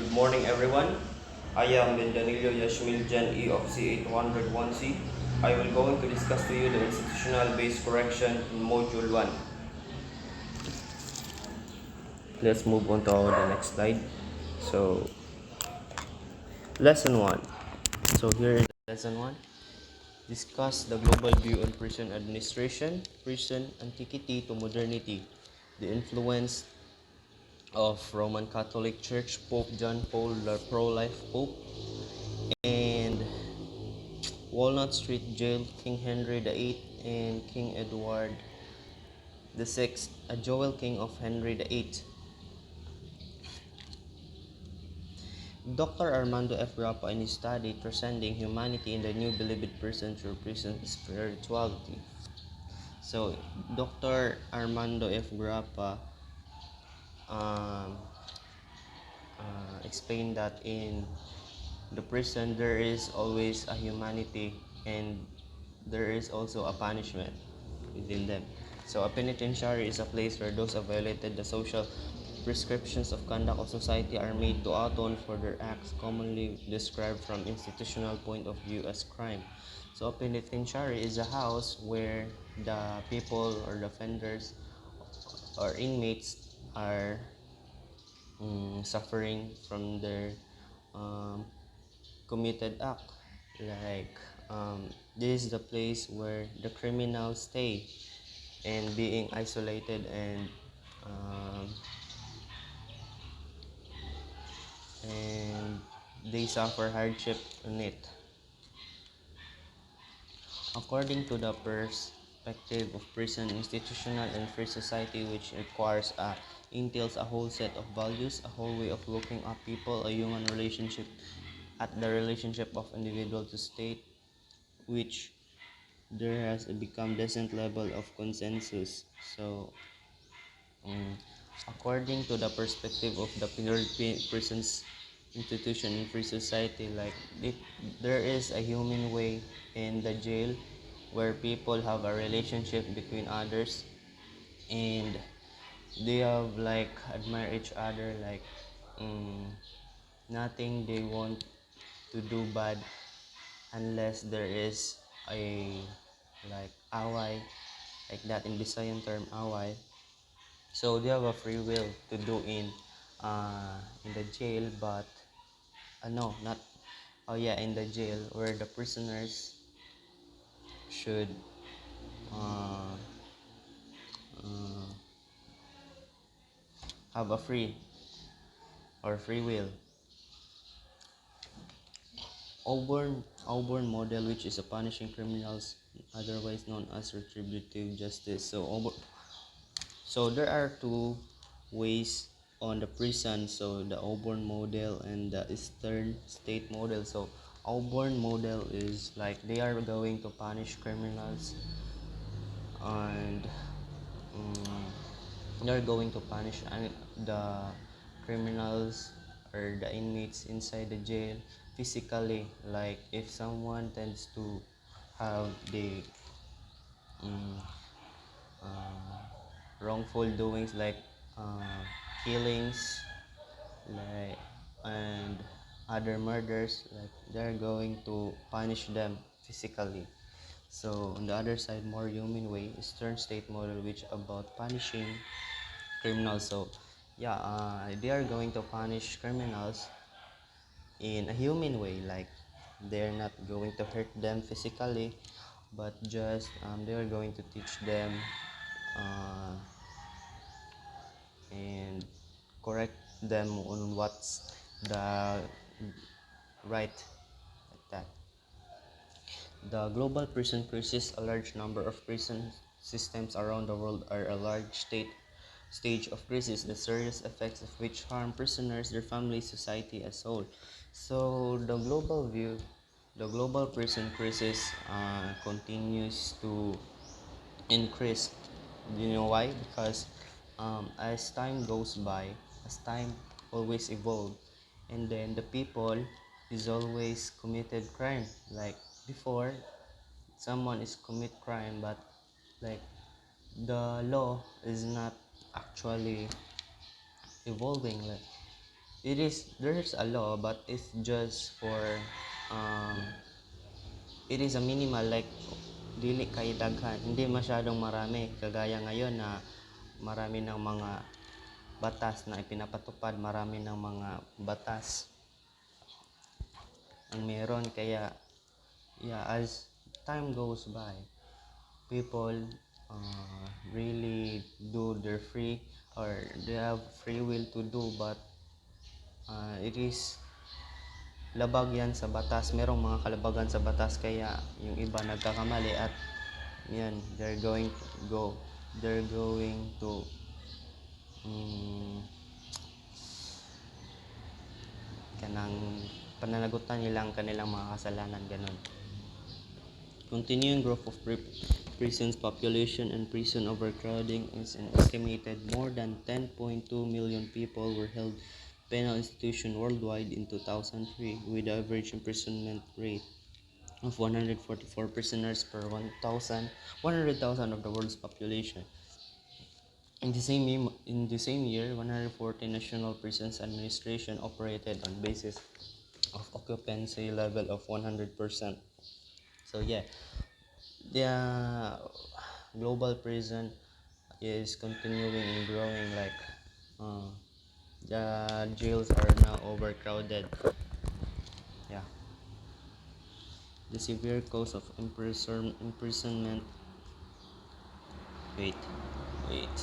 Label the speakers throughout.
Speaker 1: Good morning, everyone. I am Bendanillo Yashmylle Gen E of C801C. I will going to discuss to you the institutional based correction in Module 1. Let's move on to the next slide. So, Lesson 1. So, here is Lesson 1. Discuss the global view on prison administration, prison antiquity to modernity, the influence of Roman Catholic Church, Pope John Paul, the pro-life Pope, and Walnut Street Jail, King Henry VIII and King Edward VI, a Joel King of Henry VIII. Dr. Armando F. Grappa in his study Transcending Humanity in the New Believed Person Through Prison Spirituality. So, Dr. Armando F. Grappa um, explained that in the prison there is always a humanity and there is also a punishment within them. So a penitentiary is a place where those who violated the social prescriptions of conduct of society are made to atone for their acts, commonly described from institutional point of view as crime. So a penitentiary is a house where the people or the offenders or inmates are suffering from their um, committed act. Like this is the place where the criminals stay and being isolated um, and they suffer hardship in it. According to the perspective of prison, institutional and free society, which entails a whole set of values, a whole way of looking at people, a human relationship, at the relationship of individual to state, which there has become decent level of consensus. So, um, according to the perspective of the prisons institution in free society, like there is a human way in the jail where people have a relationship between others and they have like admire each other, like um, nothing they want to do bad unless there is a like away, like that in Visayan term away. So they have a free will to do in the jail, but no, not in the jail where the prisoners should uh, uh, have a free will. Auburn model, which is a punishing criminals, otherwise known as retributive justice. So there are two ways on the prison. So the Auburn model and the Eastern State model. So Auburn model is like they are going to punish criminals and um, they are going to punish the criminals or the inmates inside the jail physically. Like if someone tends to have the um, wrongful doings like killings, like and other murders, like they're going to punish them physically. So on the other side, more human way, Eastern State model, which about punishing criminals. So yeah, they are going to punish criminals in a human way, like they're not going to hurt them physically, but just they are going to teach them uh, and correct them on what's the right, like that. The global prison crisis, a large number of prison systems around the world are a large stage of crisis, the serious effects of which harm prisoners, their families, society as a whole. So the global prison crisis continues to increase. Do you know why? Because as time goes by, as time always evolve, and then the people is always committed crime. Like before, someone is commit crime, but like the law is not actually evolving. Like there's a law, but it's just for um it is a minimal, like dili kay daghan, hindi masyadong marami kagaya ngayon na marami ng mga batas na ipinapatupad, marami ng mga batas ang meron. Kaya yeah, as time goes by, people really do their free, or they have free will to do, but it is labag yan sa batas. Merong mga kalabagan sa batas, kaya yung iba nagkakamali at yan, they're going to um, kanang pananagutan nilang kanilang mga kasalanan, ganon. Continuing growth of prisons population and prison overcrowding is an estimated more than 10.2 million people were held penal institution worldwide in 2003, with the average imprisonment rate of 144 prisoners per 100,000 of the world's population. In the same year, 140 national prisons administration operated on basis of occupancy level of 100%. So yeah, the global prison is continuing and growing, like uh, the jails are now overcrowded. Yeah, the severe cause of imprisonment. Wait, wait.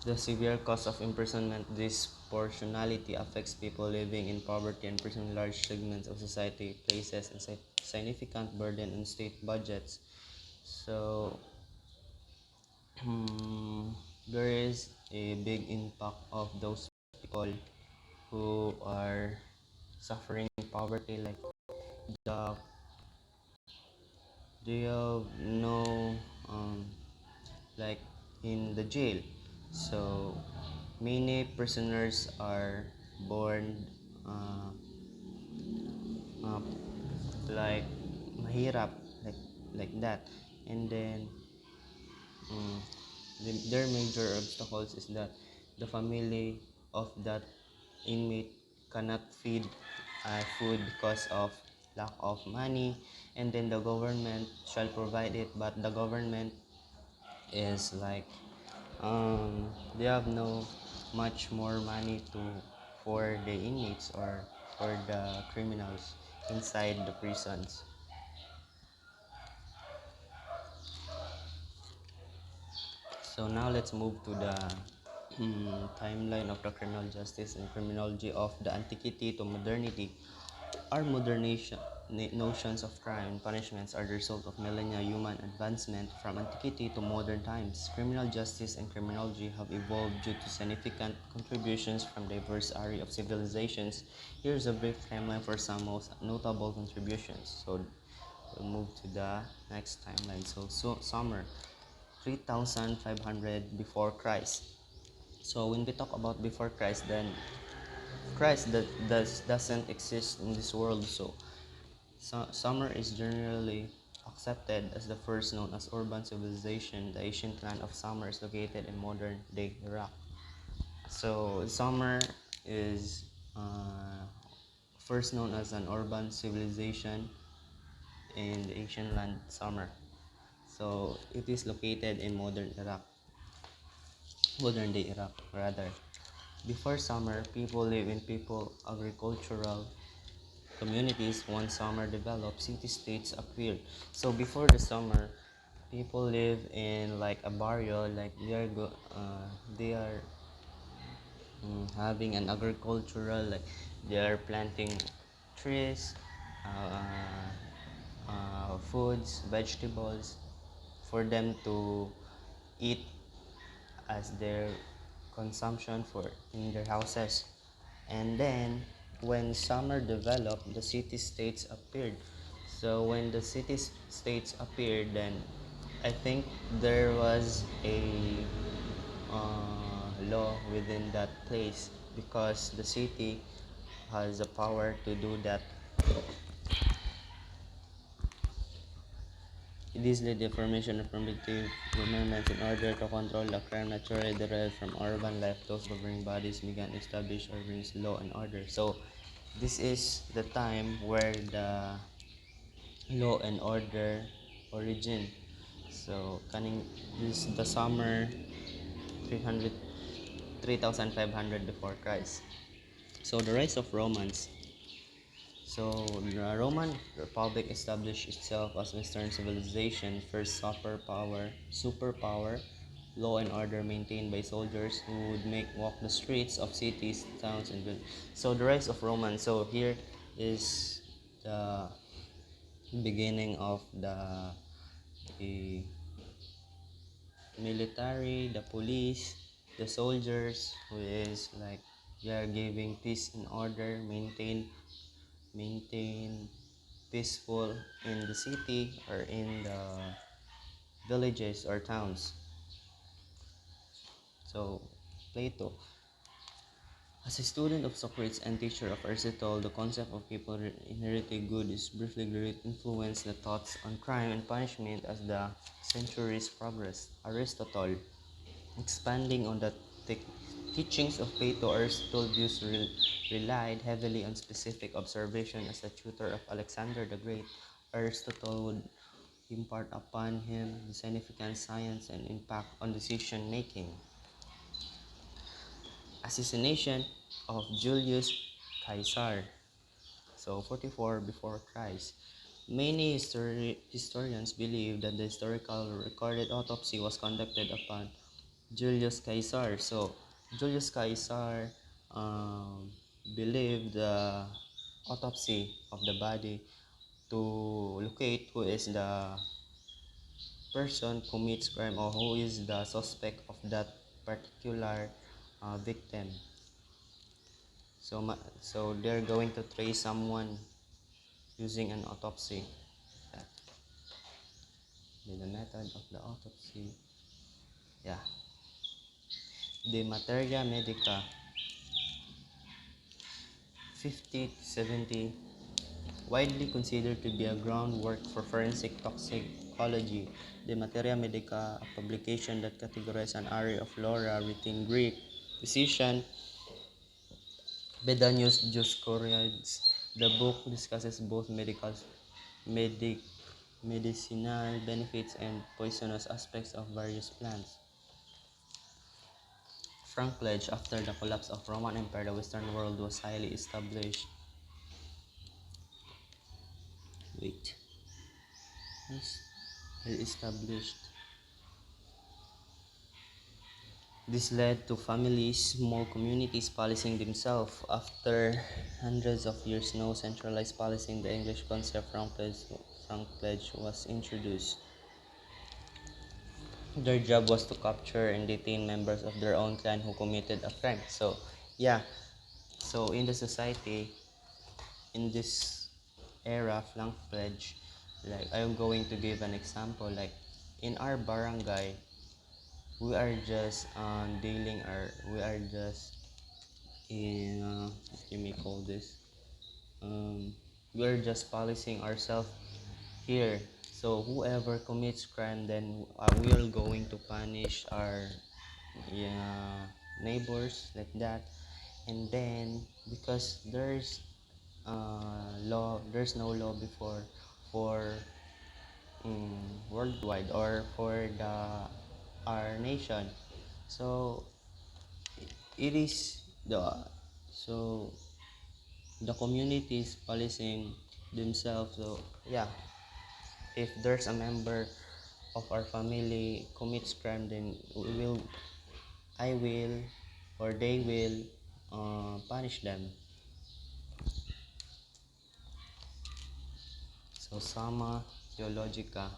Speaker 1: The severe cause of imprisonment disproportionality affects people living in poverty and prison. Large segments of society places a significant burden on state budgets. So there is a big impact of those people who are suffering poverty, like the they have no like in the jail. So many prisoners are born uh, uh, like mahirap, like that, and then um, their major obstacles is that the family of that inmate cannot feed food because of lack of money, and then the government shall provide it, but the government is like they have no much more money to for the inmates or for the criminals inside the prisons. So now let's move to the timeline of the criminal justice and criminology of the antiquity to modernity. Our modern notions of crime and punishments are the result of millennia human advancement. From antiquity to modern times, criminal justice and criminology have evolved due to significant contributions from diverse array of civilizations. Here's a brief timeline for some most notable contributions. So we'll move to the next timeline. So summer 3500 before Christ. So when we talk about before Christ, then Christ doesn't exist in this world. So Sumer is generally accepted as the first known as urban civilization. The ancient land of Sumer is located in modern-day Iraq. So Sumer is first known as an urban civilization in the ancient land Sumer. So it is located in modern-day Iraq rather. Before Sumer, people live in agricultural communities. Once summer developed, city-states appeared. So before the summer, people live in like a barrio, like they are having an agricultural, like they are planting trees, foods, vegetables for them to eat as their consumption for in their houses. And then when summer developed, the city states appeared. So when the city states appeared, then I think there was a law within that place, because the city has the power to do that. This led the formation of primitive governments in order to control the crime naturally derived from urban life. Those governing bodies began to establish organized law and order. So, this is the time where the law and order origin. So, this the summer 300 3,500 before Christ. So, the rise of Romans. So, the Roman Republic established itself as Western civilization, first superpower, law and order maintained by soldiers who would make walk the streets of cities, towns, and villages. So, the rise of Romans. So, here is the beginning of the military, the police, the soldiers, who is like they are giving peace and order, maintain peaceful in the city or in the villages or towns. So, Plato. As a student of Socrates and teacher of Aristotle, the concept of people inherently good is briefly influenced the thoughts on crime and punishment as the centuries progressed. Aristotle, expanding on the te- teachings of Plato, Aristotle's views relied heavily on specific observation. As a tutor of Alexander the Great, Aristotle would impart upon him the significant science and impact on decision making. Assassination of Julius Caesar, so 44 before Christ. Many historians believe that the historical recorded autopsy was conducted upon Julius Caesar. So Julius Caesar believed the autopsy of the body to locate who is the person commits crime or who is the suspect of that particular victim. So they're going to trace someone using an autopsy. That the method of the autopsy. Yeah, the materia medica 50 to 70, widely considered to be a groundwork for forensic toxicology. The materia medica, a publication that categorized an array of flora written Greek physician Bedanius Dioscorides. The book discusses both medic, medicinal benefits and poisonous aspects of various plants. Franklin, after the collapse of Roman Empire, the Western world was highly established. Wait, highly established. This led to families, small communities policing themselves. After hundreds of years, no centralized policing, the English concept Franklin was introduced. Their job was to capture and detain members of their own clan who committed a crime. So, yeah. So, in the society, in this era, flank pledge, like I'm going to give an example. Like in our barangay, we are just dealing, or we are just in what can we call this? We are just policing ourselves here. So whoever commits crime, then we are going to punish our, yeah, neighbors like that. And then because there's no law before for worldwide or for the our nation. So it is so the communities policing themselves. So yeah, if there's a member of our family commits crime, then I will, or they will punish them. So Summa Theologica,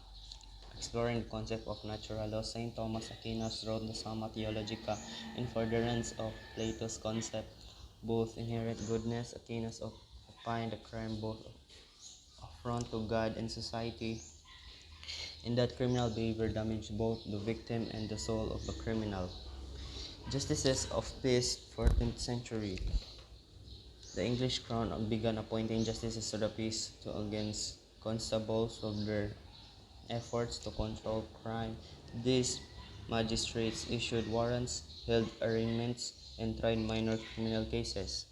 Speaker 1: exploring the concept of natural law, Saint Thomas Aquinas wrote the Summa Theologica in furtherance of Plato's concept, both inherent goodness. Aquinas opined the crime both affront to God and society, and that criminal behavior damaged both the victim and the soul of the criminal. Justices of Peace, 14th century. The English crown began appointing justices to the peace to against constables of their efforts to control crime. These magistrates issued warrants, held arraignments, and tried minor criminal cases.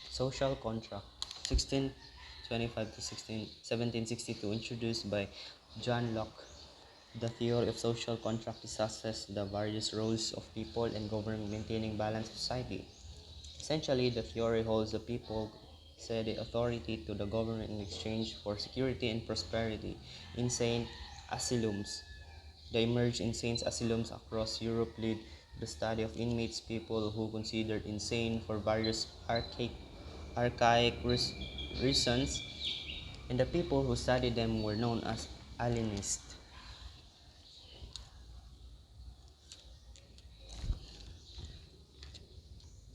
Speaker 1: Social contract 1625 to 1762, introduced by John Locke. The theory of social contract discusses the various roles of people and government maintaining balanced society. Essentially, the theory holds the people cede authority to the government in exchange for security and prosperity. Insane asylums. The emerged insane asylums across Europe lead to the study of inmates, people who considered insane for various archaic reasons, and the people who studied them were known as alienists.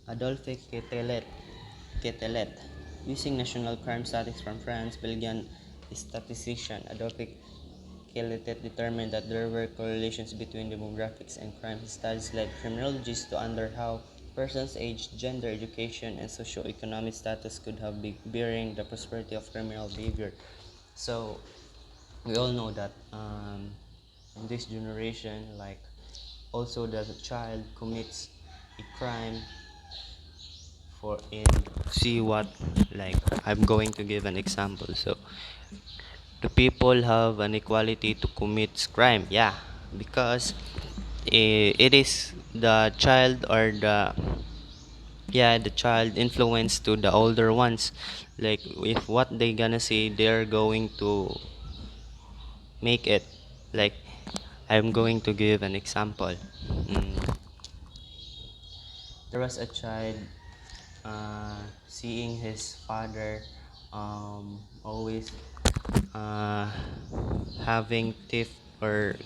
Speaker 1: Adolphe Quetelet, using national crime statistics from France, Belgian statistician Adolphe Quetelet determined that there were correlations between demographics and crime. His studies led criminologists to wonder how persons' age, gender, education, and socio-economic status could have bearing the prosperity of criminal behavior. So we all know that in this generation, like also the child commits a crime for in see what, like I'm going to give an example. So the people have an equality to commit crime, yeah, because it is the child or the child influence to the older ones, like if what they gonna say they're going to make it. Like I'm going to give an example. There was a child seeing his father always uh, having thief or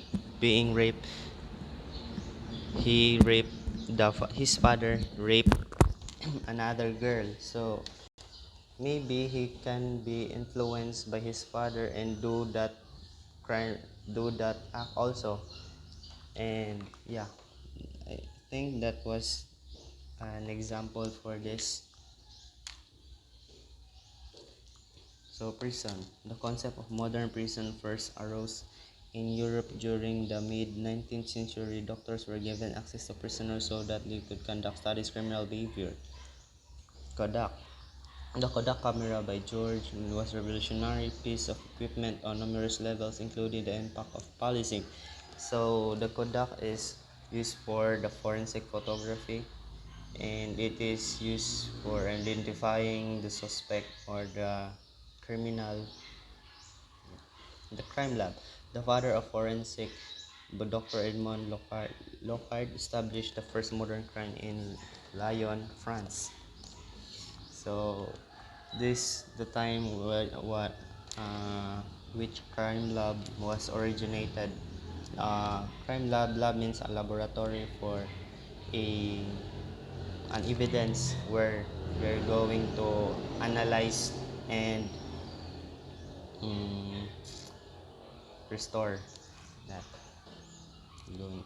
Speaker 1: being raped. He raped his father raped another girl. So maybe he can be influenced by his father and do that crime, do that act also. And yeah, I think that was an example for this. So prison. The concept of modern prison first arose in Europe during the mid-19th century. Doctors were given access to prisoners so that they could conduct studies criminal behavior. Kodak. The Kodak camera by George was a revolutionary piece of equipment on numerous levels, including the impact of policing. So the Kodak is used for the forensic photography, and it is used for identifying the suspect or the criminal. The crime lab, the father of forensic, but Dr. Edmond Locard established the first modern crime in Lyon, France. So this the time what which crime lab was originated. Crime lab means a laboratory for a an evidence where we're going to analyze and um, restore that going.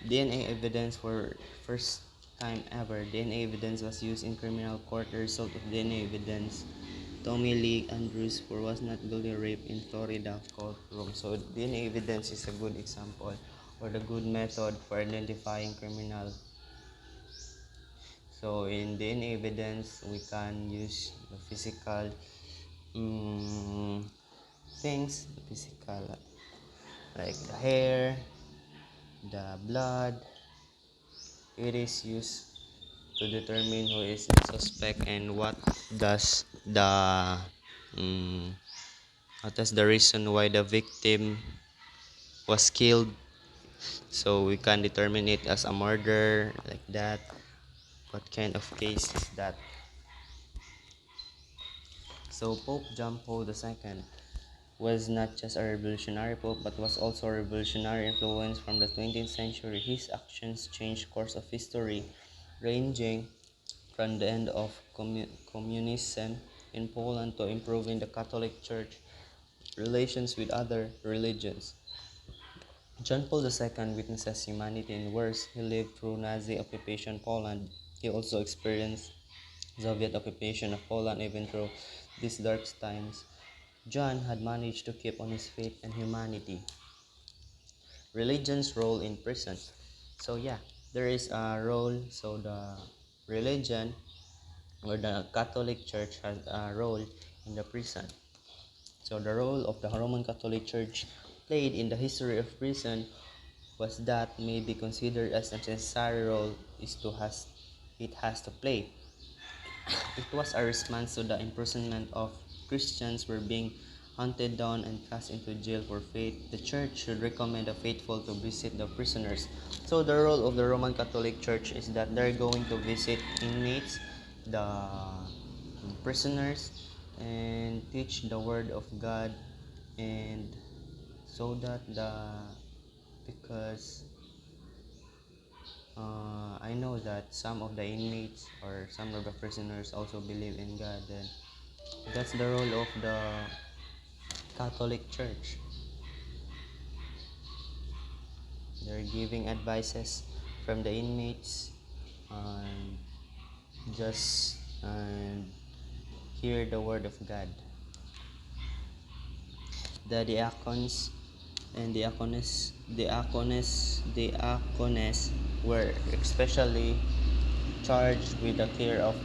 Speaker 1: DNA evidence for first time ever. DNA evidence was used in criminal court. The result of DNA evidence, Tommy Lee Andrews for was not guilty of rape in Florida courtroom. So DNA evidence is a good example or the good method for identifying criminal. So in DNA evidence, we can use the physical things, the physical like the hair, the blood. It is used to determine who is the suspect and does the um, what is the reason why the victim was killed. So we can determine it as a murder like that. What kind of case is that? So Pope John Paul II was not just a revolutionary pope but was also a revolutionary influence from the 20th century. His actions changed course of history, ranging from the end of communism in Poland to improving the Catholic Church relations with other religions. John Paul II witnesses humanity in worse. He lived through Nazi occupation Poland. He also experienced Soviet occupation of Poland. Even through these dark times, John had managed to keep on his faith and humanity. Religion's role in prison. So yeah, there is a role. So the religion or the Catholic Church has a role in the prison. So the role of the Roman Catholic Church played in the history of prison was that may be considered as a necessary role is to has it has to play. It was a response to the imprisonment of Christians were being hunted down and cast into jail for faith. The church should recommend the faithful to visit the prisoners. So the role of the Roman Catholic Church is that they're going to visit inmates, the prisoners, and teach the word of God, and so that the because I know that some of the inmates or some of the prisoners also believe in God. Then that's the role of the Catholic Church. They're giving advices from the inmates and just and hear the word of God. The diaconess and diaconess were especially charged with the care of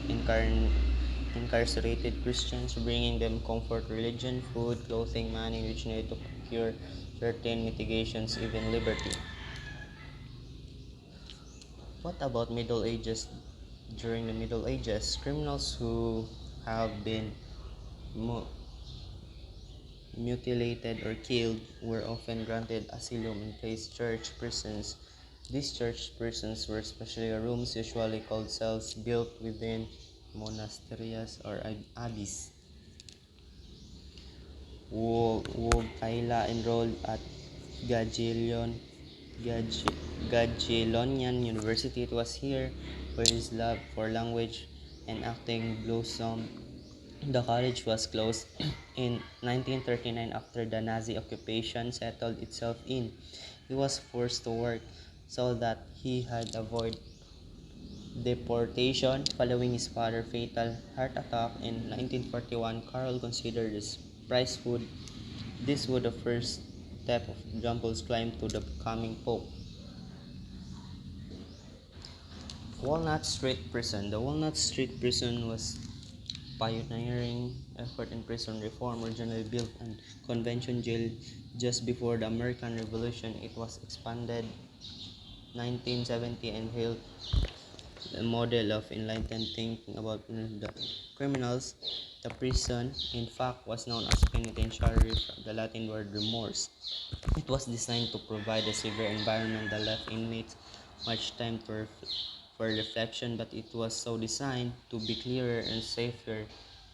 Speaker 1: incarcerated Christians, bringing them comfort, religion, food, clothing, money, which needed to procure certain mitigations, even liberty. What about Middle Ages? During the Middle Ages, criminals who have been mu- mutilated or killed were often granted asylum in place church prisons. These church prisons were special rooms, usually called cells, built within monasteries or abbeys. Kaila enrolled at Gagillon, Gagillonian University. It was here where his love for language and acting blossomed. The college was closed in 1939 after the Nazi occupation settled itself in. He was forced to work so that he had avoid deportation following his father's fatal heart attack in 1941. Carl considered this would the first step of John Paul's climb to the becoming Pope. Walnut Street Prison. The Walnut Street Prison was pioneering effort in prison reform, originally built in convention jail just before the American Revolution. It was expanded 1970 and held a model of enlightened thinking about the criminals. The prison, in fact, was known as penitentiary from the Latin word remorse. It was designed to provide a severe environment that left inmates much time for reflection, but it was so designed to be clearer and safer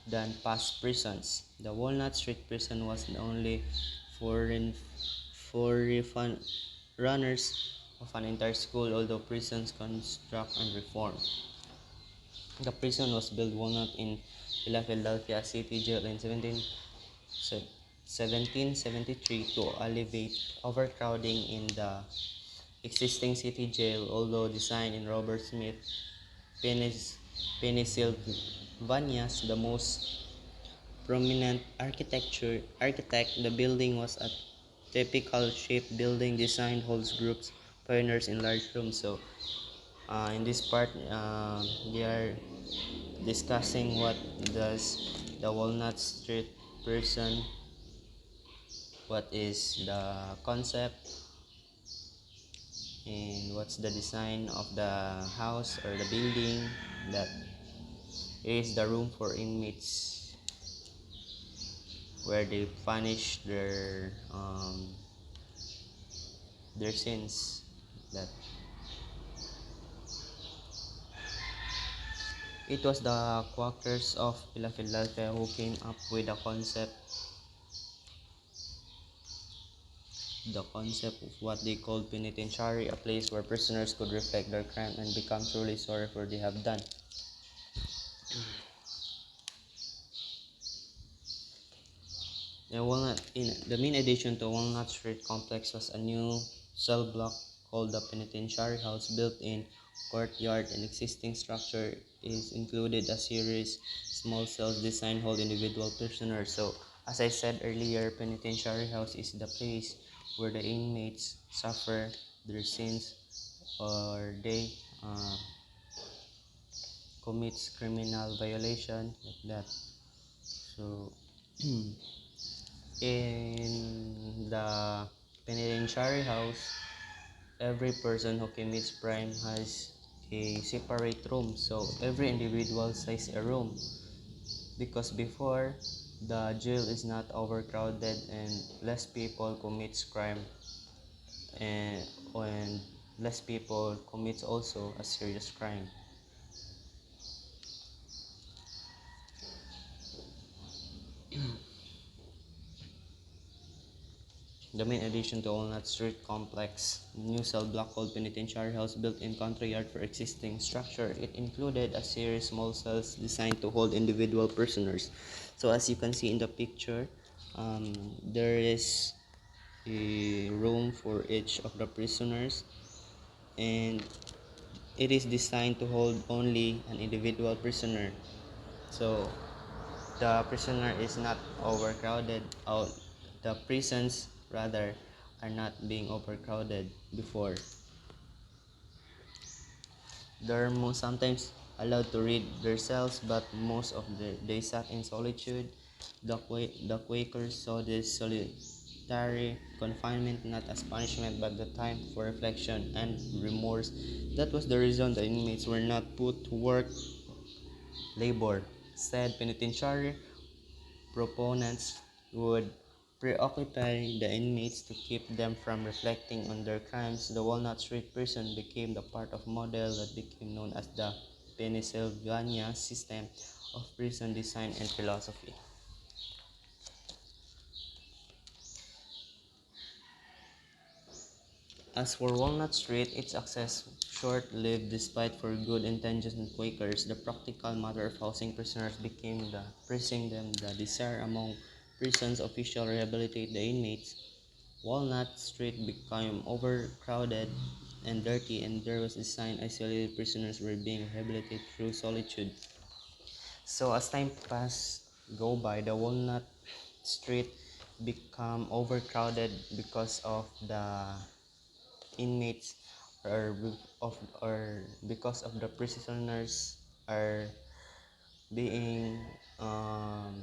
Speaker 1: than past prisons. The Walnut Street prison was the only foreign runners of an entire school, although prisons construct and reform. The prison was built Walnut in Philadelphia City Jail in 1773 to alleviate overcrowding in the existing city jail, although designed in Robert Smith, Pennsylvania, the most prominent architect. The building was a typical shaped building designed holds groups pioneers in large rooms. So in this part, they are discussing what does the Walnut Street person, what is the concept, and what's the design of the house or the building that is the room for inmates where they punish their sins. That it was the Quakers of Philadelphia who came up with the concept of what they called penitentiary, a place where prisoners could reflect their crime and become truly sorry for what they have done. The main addition to Walnut Street complex was a new cell block called the penitentiary house, built in courtyard and existing structure is included a series small cells designed to hold individual prisoners. So as I said earlier, penitentiary house is the place where the inmates suffer their sins or they commits criminal violation like that. So in the penitentiary house, every person who commits crime has a separate room. So every individual says a room because before the jail is not overcrowded and less people commits crime and less people commits also a serious crime. The main addition to Walnut Street complex, new cell block called Penitentiary House built in country yard for existing structure. It included a series of small cells designed to hold individual prisoners. So as you can see in the picture, there is a room for each of the prisoners, and it is designed to hold only an individual prisoner. So the prisoner is not overcrowded, or the prisons rather are not being overcrowded before. They're most sometimes allowed to read their cells, but most of they sat in solitude. The Quakers saw this solitary confinement not as punishment but the time for reflection and remorse. That was the reason the inmates were not put to work labor. Said penitentiary proponents would preoccupy the inmates to keep them from reflecting on their crimes. The Walnut Street prison became the part of model that became known as the Pennsylvania system of prison design and philosophy. As for Walnut Street, its success short-lived despite for good intentions Quakers. The practical matter of housing prisoners became the pressing them the desire among prisons officials to rehabilitate the inmates. Walnut Street became overcrowded and dirty, and there was a sign isolated prisoners were being rehabilitated through solitude. So as time passed go by, the Walnut Street become overcrowded because of the inmates or because of the prisoners are being um,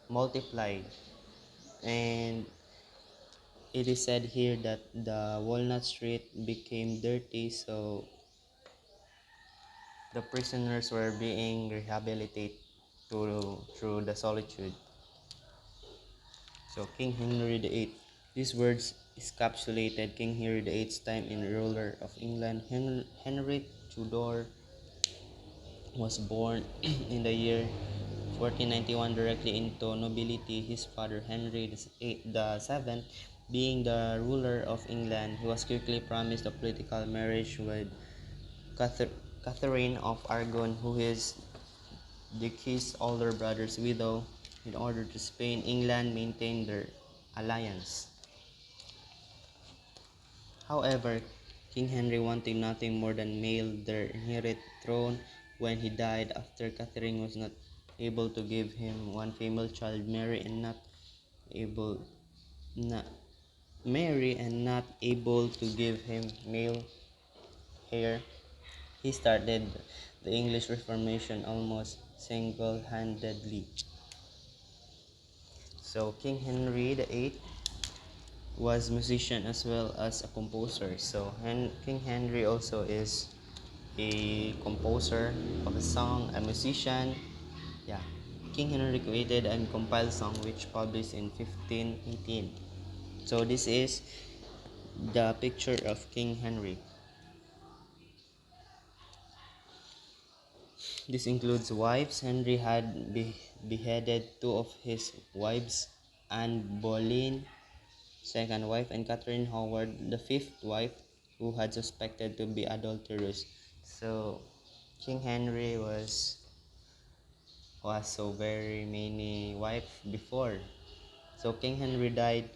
Speaker 1: multiplied, and it is said here that the Walnut Street became dirty, so the prisoners were being rehabilitated through the solitude. So King Henry VIII. These words encapsulated King Henry VIII's time in ruler of England. Henry Tudor was born in the year 1491 directly into nobility. His father Henry VII, being the ruler of England, he was quickly promised a political marriage with Catherine of Aragon, who is the king's older brother's widow. In order to Spain, England maintained their alliance. However, King Henry wanted nothing more than male their inherit throne. When he died after Catherine was not able to give him one female child, able not Mary and not able to give him male heir, he started the English Reformation almost single-handedly. So King Henry VIII was musician as well as a composer. So King Henry also is a composer of a song, a musician. Yeah, King Henry created and compiled song which published in 1518. So this is the picture of King Henry. This includes wives. Henry had beheaded two of his wives, Anne Boleyn, second wife, and Catherine Howard, the fifth wife, who had suspected to be adulterous. So King Henry was so very many wife before. So King Henry died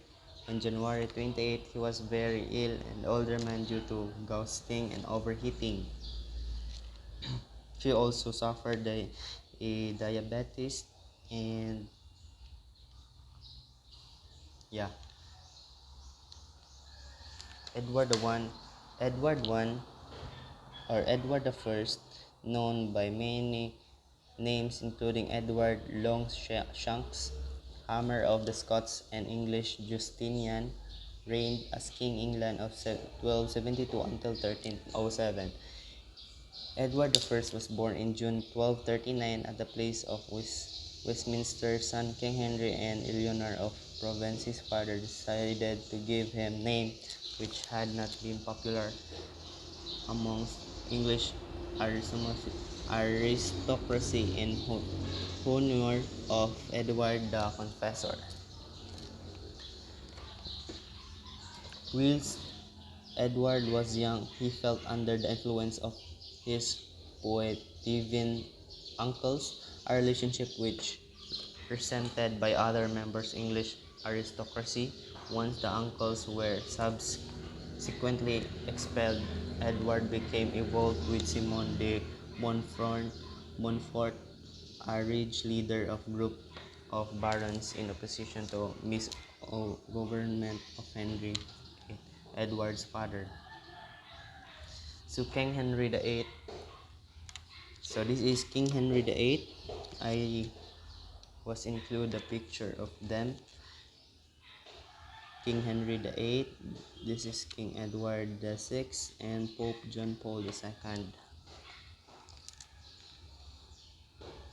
Speaker 1: On January 28, he was very ill and older man due to gouging and overheating. She also suffered a diabetes and yeah. Edward I, Edward I or Edward the First, known by many names including Edward Longshanks, Hammer of the Scots and English Justinian, reigned as King England of 1272 until 1307. Edward the First was born in June 1239 at the place of Westminster. Son King Henry and Eleanor of Provence's father decided to give him name which had not been popular amongst English aristocracy in honor of Edward the Confessor. Whilst Edward was young, he felt under the influence of his Poitevin uncles, a relationship which resented by other members English aristocracy. Once the uncles were subsequently expelled, Edward became involved with Simon de Montfort, a rich leader of group of barons in opposition to misgovernment of Henry, Edward's father. So King Henry VIII. So this is King Henry VIII. I was include a picture of them. King Henry VIII. This is King Edward VI and Pope John Paul II.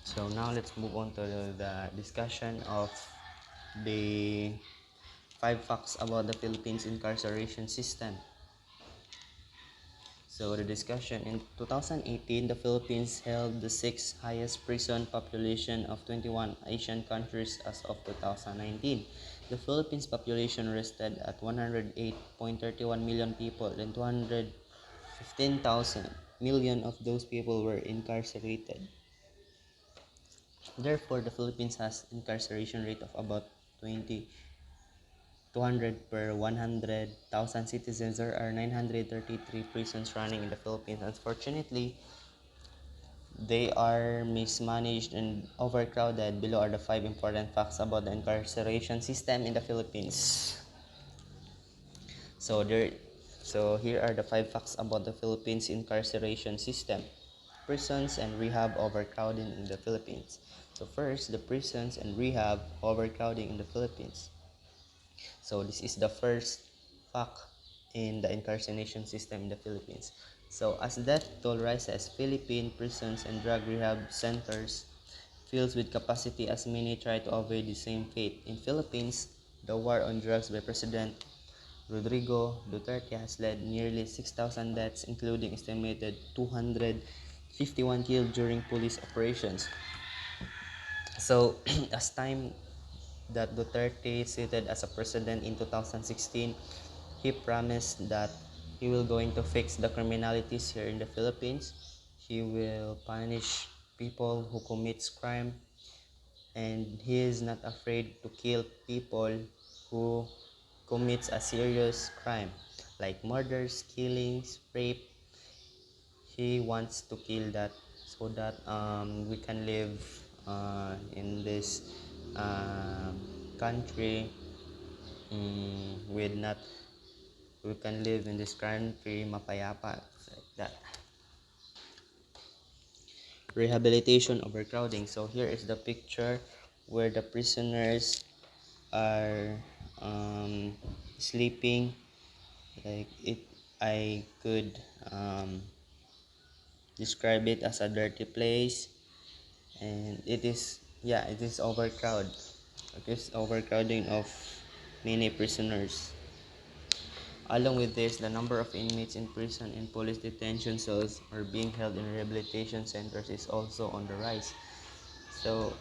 Speaker 1: So now let's move on to the discussion of the 5 facts about the Philippines incarceration system. So the discussion in 2018, the Philippines held the 6th highest prison population of 21 Asian countries as of 2019. The Philippines population rested at 108.31 million people, and 215,000 million of those people were incarcerated. Therefore, the Philippines has incarceration rate of about 200 per 100,000 citizens. There are 933 prisons running in the Philippines. Unfortunately, they are mismanaged and overcrowded. Below are the 5 important facts about the incarceration system in the Philippines. So here are the 5 facts about the Philippines incarceration system. Prisons and rehab overcrowding in the Philippines. So first, the prisons and rehab overcrowding in the Philippines. So this is the first fact in the incarceration system in the Philippines. So as death toll rises, Philippine prisons and drug rehab centers fills with capacity as many try to avoid the same fate. In Philippines, the war on drugs by President Rodrigo Duterte has led nearly 6,000 deaths, including estimated 251 killed during police operations. So as time that Duterte seated as a president in 2016, he promised that he will going to fix the criminalities here in the Philippines. He will punish people who commits crime, and he is not afraid to kill people who commits a serious crime like murders, killings, rape. He wants to kill that so that we can live in this uh, country with not we can live in this country mapayapa like that. Rehabilitation overcrowding. So here is the picture where the prisoners are sleeping like it. I could describe it as a dirty place, and it is, yeah, it is overcrowded. It is overcrowding of many prisoners. Along with this, the number of inmates in prison and police detention cells or being held in rehabilitation centers is also on the rise. So,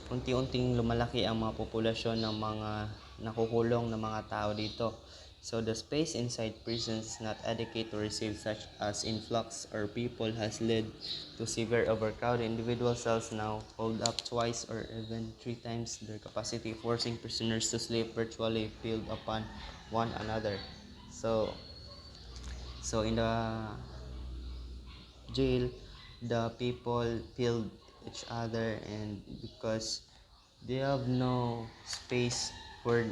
Speaker 1: unti-unting lumalaki ang mga populasyon ng mga nakukulong na mga tao dito. So the space inside prisons is not adequate to receive such as influx or people has led to severe overcrowding. Individual cells now hold up twice or even three times their capacity, forcing prisoners to sleep virtually piled upon one another. So so in the jail, the people pilled each other, and because they have no space for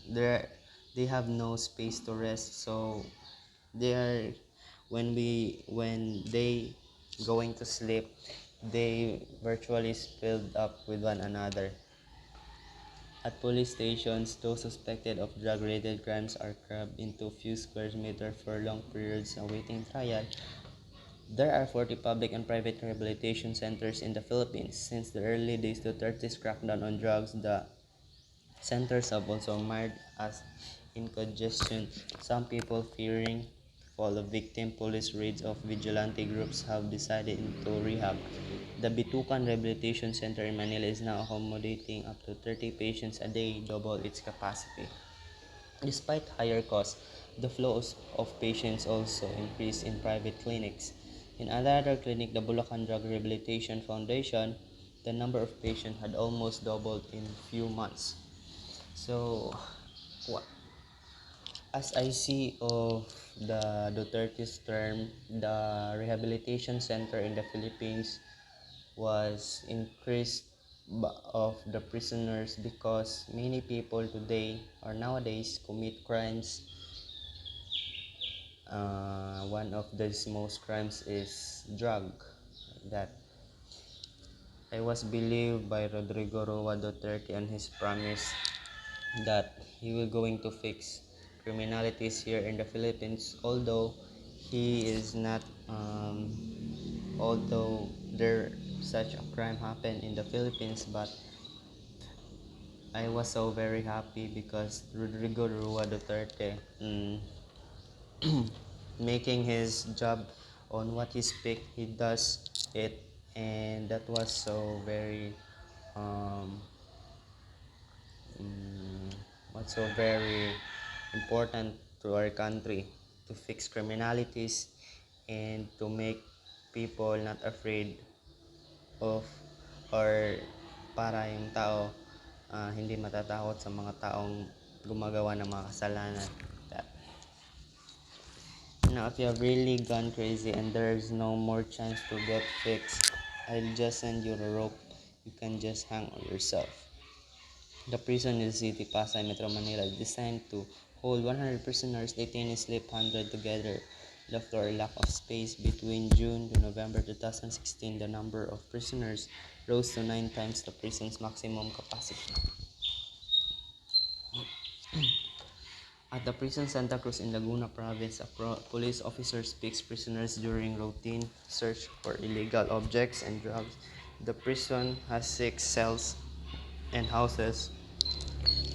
Speaker 1: their they have no space to rest, so they are when they going to sleep, they virtually spilled up with one another. At police stations, those suspected of drug-related crimes are crammed into a few square meters for long periods awaiting trial. There are 40 public and private rehabilitation centers in the Philippines. Since the early days of Duterte's crackdown on drugs, the centers have also marred as in congestion. Some people fearing fall of victim police raids of vigilante groups have decided into rehab. The Bitukan Rehabilitation Center in Manila is now accommodating up to 30 patients a day, double its capacity. Despite higher costs, the flows of patients also increased in private clinics. In another clinic, the Bulacan Drug Rehabilitation Foundation, the number of patients had almost doubled in few months. So, as I see of the Duterte's term, the rehabilitation center in the Philippines was increased of the prisoners because many people today or nowadays commit crimes. One of these most crimes is drug. That I was believed by Rodrigo Roa Duterte on his promise that he will going to fix criminalities here in the Philippines. Although he is not, although there such a crime happened in the Philippines, but I was so very happy because Rodrigo Roa Duterte making his job on what he speak, he does it, and that was so very um, what's so very important to our country to fix criminalities and to make people not afraid of or para yung tao hindi matatakot sa mga taong gumagawa ng mga kasalanan. That now if you have really gone crazy and there's no more chance to get fixed, I'll just send you a rope. You can just hang on yourself. The prison in the city, Pasay, Metro Manila, is designed to hold 100 prisoners. Detainees sleep 100 together. Left or lack of space between June to November 2016, the number of prisoners rose to 9 times the prison's maximum capacity. At the prison Santa Cruz in Laguna Province, a police officer speaks prisoners during routine search for illegal objects and drugs. The prison has 6 cells and houses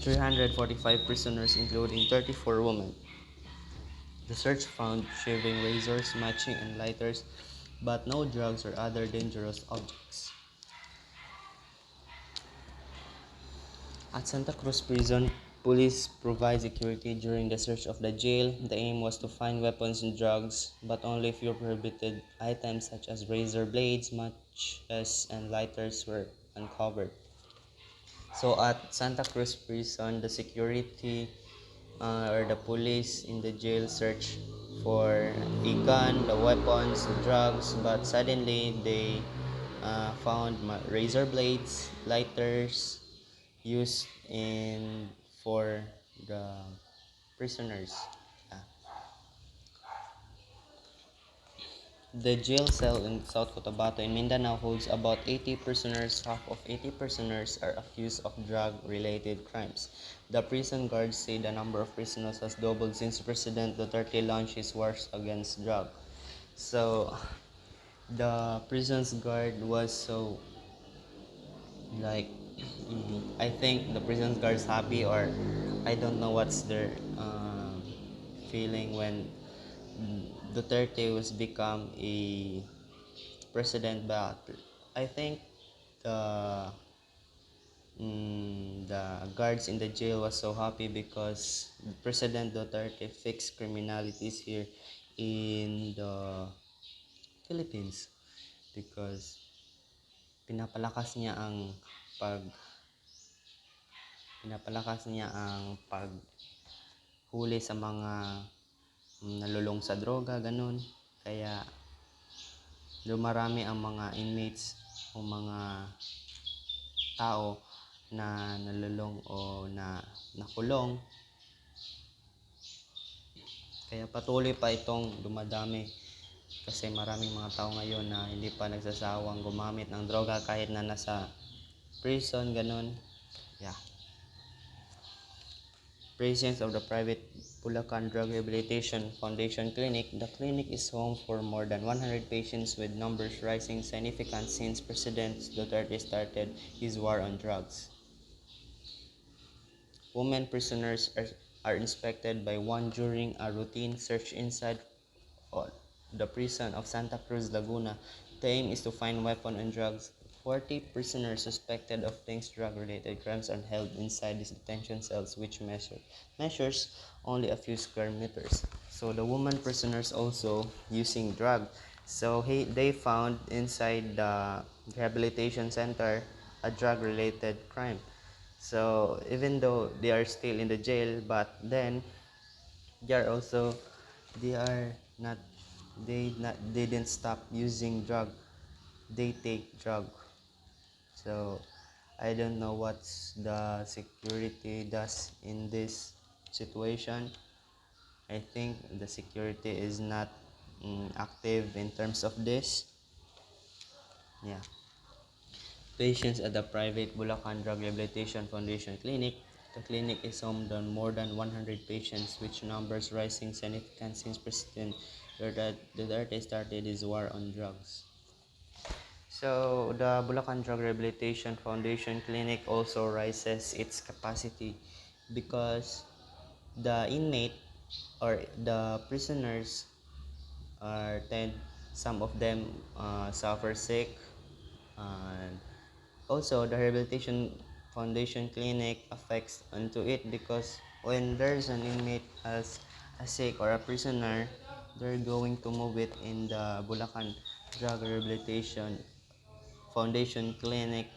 Speaker 1: 345 prisoners, including 34 women. The search found shaving razors, matching, and lighters, but no drugs or other dangerous objects. At Santa Cruz Prison, police provide security during the search of the jail. The aim was to find weapons and drugs, but only few prohibited items such as razor blades, matches, and lighters were uncovered. So at Santa Cruz Prison, the security or the police in the jail search for a gun, the weapons, the drugs, but suddenly they found razor blades, lighters used in for the prisoners. Uh, The jail cell in South Cotabato in Mindanao holds about 80 prisoners. Half of 80 prisoners are accused of drug-related crimes. The prison guards say the number of prisoners has doubled since President Duterte launched his wars against drug. So the prison's guard was so like I think the prison's guards happy, or I don't know what's their feeling when Duterte was become a president, but I think the the guards in the jail was so happy because President Duterte fixed criminalities here in the Philippines because pinapalakas niya ang pag pinapalakas niya ang paghuli sa mga nalulong sa droga, ganun. Kaya dumarami ang mga inmates o mga tao na nalulong o na nakulong. Kaya patuloy pa itong dumadami kasi maraming mga tao ngayon na hindi pa nagsasawang gumamit ng droga kahit na nasa prison, ganun. Yeah. Presence of the private Bulacan Drug Rehabilitation Foundation Clinic. The clinic is home for more than 100 patients with numbers rising significantly since President Duterte started his war on drugs. Women prisoners are inspected by one during a routine search inside the prison of Santa Cruz, Laguna. The aim is to find weapons and drugs. 40 prisoners suspected of things drug-related crimes are held inside these detention cells, which measures only a few square meters. So the woman prisoners also using drug. So they found inside the rehabilitation center a drug-related crime. So even though they are still in the jail, but then they are also they are not they didn't stop using drug. They take drug. So I don't know what the security does in this situation. I think the security is not active in terms of this. Yeah. Patients at the private Bulacan Drug Rehabilitation Foundation Clinic. The clinic is home to more than 100 patients, which numbers rising significantly since President Duterte started his war on drugs. So the Bulacan Drug Rehabilitation Foundation Clinic also rises its capacity because the inmate or the prisoners are some of them suffer sick, and also the Rehabilitation Foundation Clinic affects onto it because when there's an inmate as a sick or a prisoner, they're going to move it in the Bulacan Drug Rehabilitation Foundation Clinic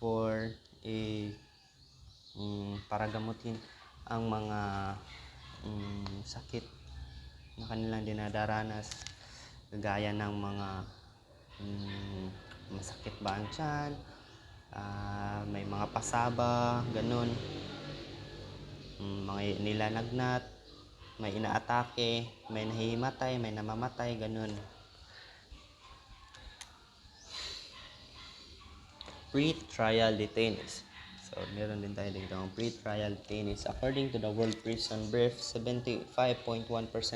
Speaker 1: for a para gamutin ang mga sakit na kanilang dinadaranas, gaya ng mga masakit ba ang tiyan, may mga pasaba, ganun, mga nilalagnat, may inaatake, may nahihimatay, may namamatay, ganun. Pre-trial detainees. So, meron din tayo dito ang pre-trial detainees. According to the World Prison Brief, 75.1%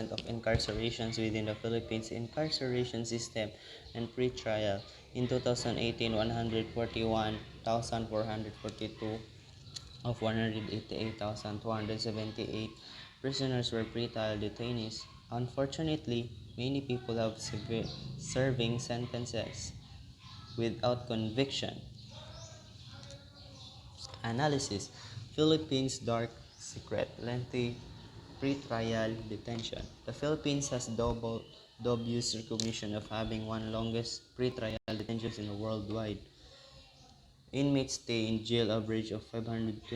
Speaker 1: of incarcerations within the Philippines incarceration system and pre-trial. In 2018, 141,442 of 188,278 prisoners were pre-trial detainees. Unfortunately, many people have serving sentences without conviction. Analysis: Philippines dark secret, lengthy pre-trial detention. The Philippines has dubious recognition of having one longest pre-trial detentions in the worldwide. Inmates stay in jail average of 528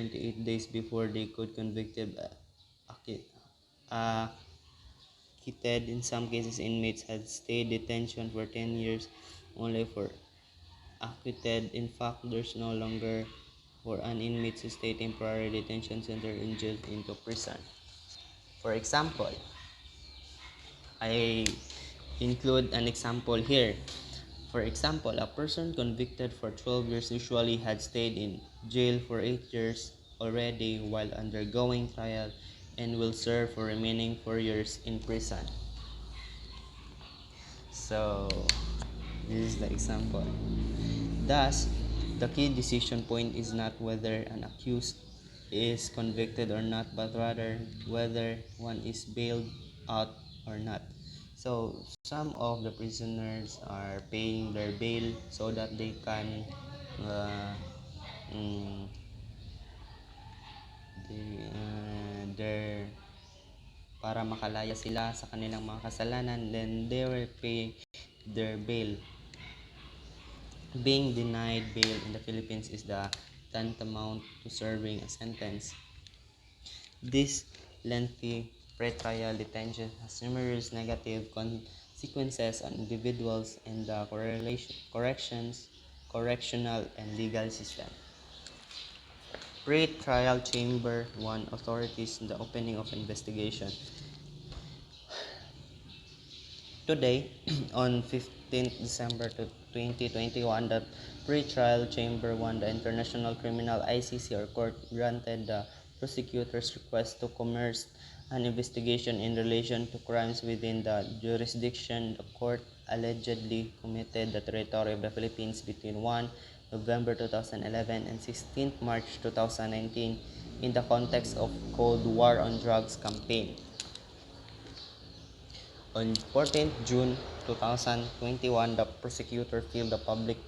Speaker 1: days before they could convicted acquitted. In some cases, inmates had stayed detention for 10 years only for acquitted. In fact, there's no longer for an inmate to stay temporary detention center in jail into prison. For example, I include an example here. For example, a person convicted for 12 years usually had stayed in jail for 8 years already while undergoing trial and will serve for remaining 4 years in prison. So, this is the example. Thus, the key decision point is not whether an accused is convicted or not, but rather whether one is bailed out or not. So, some of the prisoners are paying their bail so that they can their para makalaya sila sa kanilang mga kasalanan, then they will pay their bail. Being denied bail in the Philippines is the tantamount to serving a sentence. This lengthy pretrial detention has numerous negative consequences on individuals in the correctional and legal system. Pre-trial chamber 1 authorities in the opening of investigation. Today, on 15th December 2021, the pre-trial chamber 1, the International Criminal ICC or court, granted the prosecutor's request to commence an investigation in relation to crimes within the jurisdiction the court allegedly committed the territory of the Philippines between 1 November 2011 and 16th March 2019 in the context of Cold War on Drugs campaign. On 14th June 2021, the prosecutor filed a public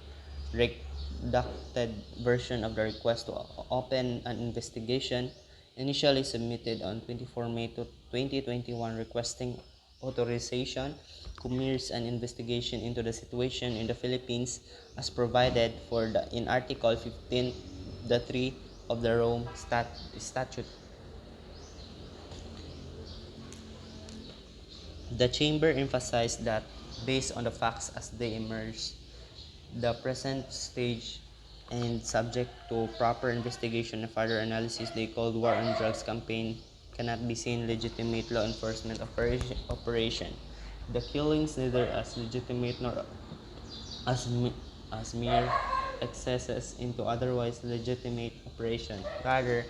Speaker 1: redacted version of the request to open an investigation, initially submitted on 24 May 2021, requesting authorization to commence an investigation into the situation in the Philippines as provided for in Article 15(3) of the Rome Statute. The chamber emphasized that, based on the facts as they emerge, the present stage and subject to proper investigation and further analysis, the Cold War on Drugs campaign cannot be seen legitimate law enforcement operation. The killings neither as legitimate nor as mere excesses into otherwise legitimate operation. Rather,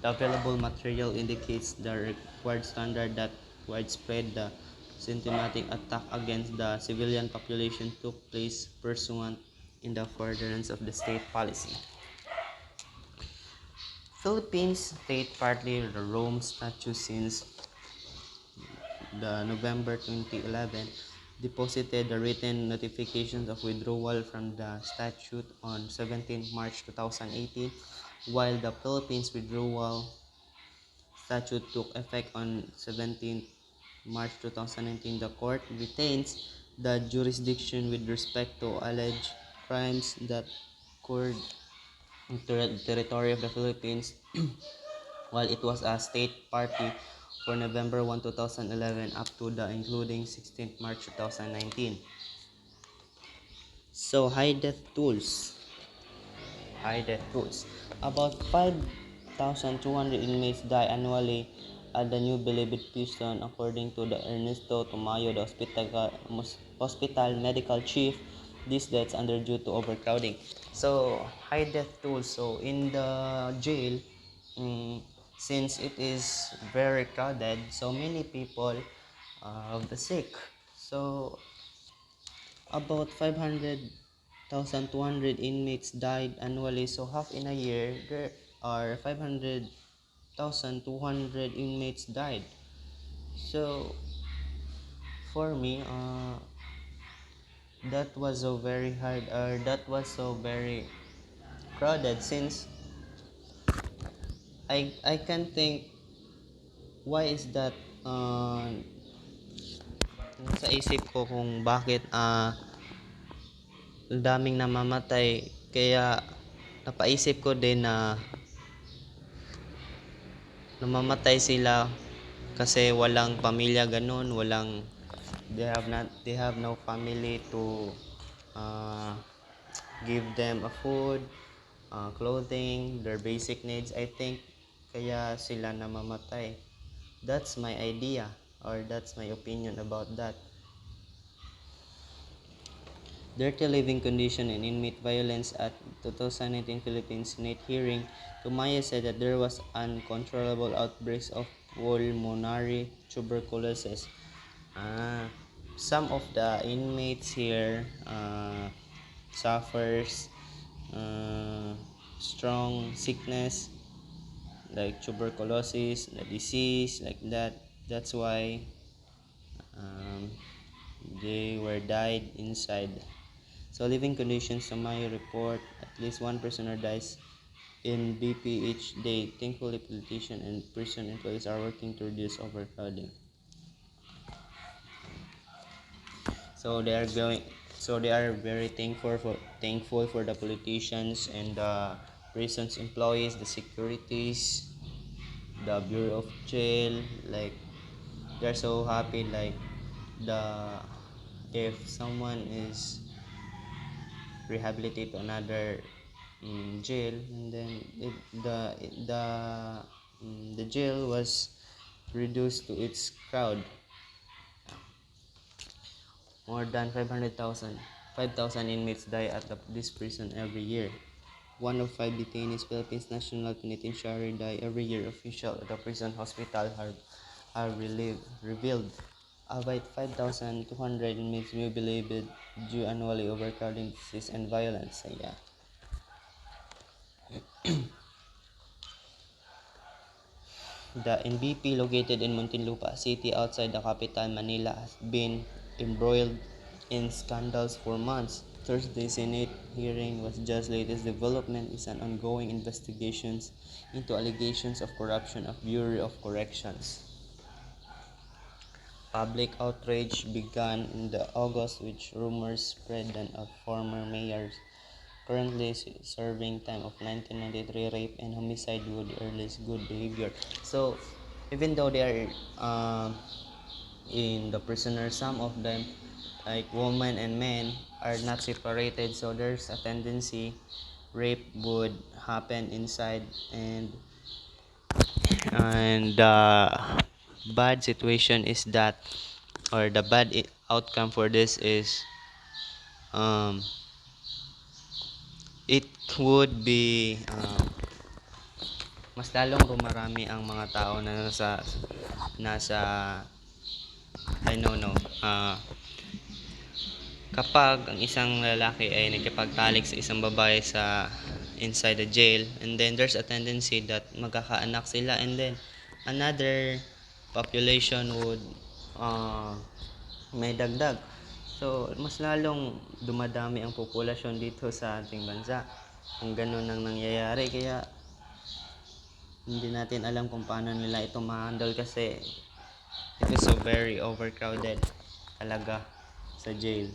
Speaker 1: the available material indicates the required standard that widespread the systematic attack against the civilian population took place pursuant in the furtherance of the state policy. Philippines State partly the Rome Statute since the November 2011 deposited the written notifications of withdrawal from the statute on 17 March 2018, while the Philippines withdrawal statute took effect on 17 March 2019. The court retains the jurisdiction with respect to alleged crimes that occurred in the territory of the Philippines while it was a state party for November 1, 2011 up to the including 16th March 2019. So, high death tools. About 5,200 inmates die annually at the new beloved prison, according to the Ernesto Tomayo, the hospital medical chief. These deaths are due to overcrowding. So, high death tools. So, in the jail, since it is very crowded, so many people of the sick. So, about 500,200 inmates died annually. So half in a year, there are 500,200 inmates died. So for me, that was so very hard, or that was so very crowded. Since I can think why is that, nasa isip ko kung bakit ang daming namamatay, kaya napaisip ko din na namamatay sila kasi walang pamilya, ganun, they have no family to give them a food, clothing, their basic needs. I think kaya sila namamatay. That's my idea, or that's my opinion about that. Dirty living condition and inmate violence. At 2019 Philippine Senate hearing, Tumaya said that there was uncontrollable outbreaks of pulmonary tuberculosis. Some of the inmates here suffers strong sickness like tuberculosis, the disease like that. That's why they were died inside. So living conditions, Samayo report, at least one prisoner dies in BP each day. Thankfully, politicians and prison employees are working to reduce overcrowding. So they are going. So they are very thankful for the politicians and the prisons employees, the securities, the Bureau of Jail. Like they're so happy. Like the if someone is rehabilitated to another jail, and then the jail was reduced to its crowd. More than 5,000 inmates die at this prison every year. One of five detainees Philippines National Penitentiary die every year. Officials at the prison hospital have revealed about 5,200 inmates may be labeled due annually overcrowding, disease, and violence. So, yeah. The NBP located in Muntinlupa City outside the capital Manila has been embroiled in scandals for months. Thursday's Senate hearing was just latest development is an ongoing investigations into allegations of corruption of Bureau of Corrections. Public outrage began in the August with rumors spread that a former mayor currently serving time of 1993 rape and homicide would earliest good behavior. So even though they are in the prisoner, some of them like women and men are not separated, so there's a tendency rape would happen inside, and the bad situation is that, or the bad outcome for this is um it would be mas lalong rumarami ang mga tao na nasa I don't know, kapag ang isang lalaki ay nakipagtalik sa isang babae sa inside the jail, and then there's a tendency that magkakaanak sila, and then another population would may dagdag. So mas lalong dumadami ang populasyon dito sa ating bansa kung ganun ang nangyayari, kaya hindi natin alam kung paano nila ito ma-handle kasi it is so very overcrowded talaga sa jail.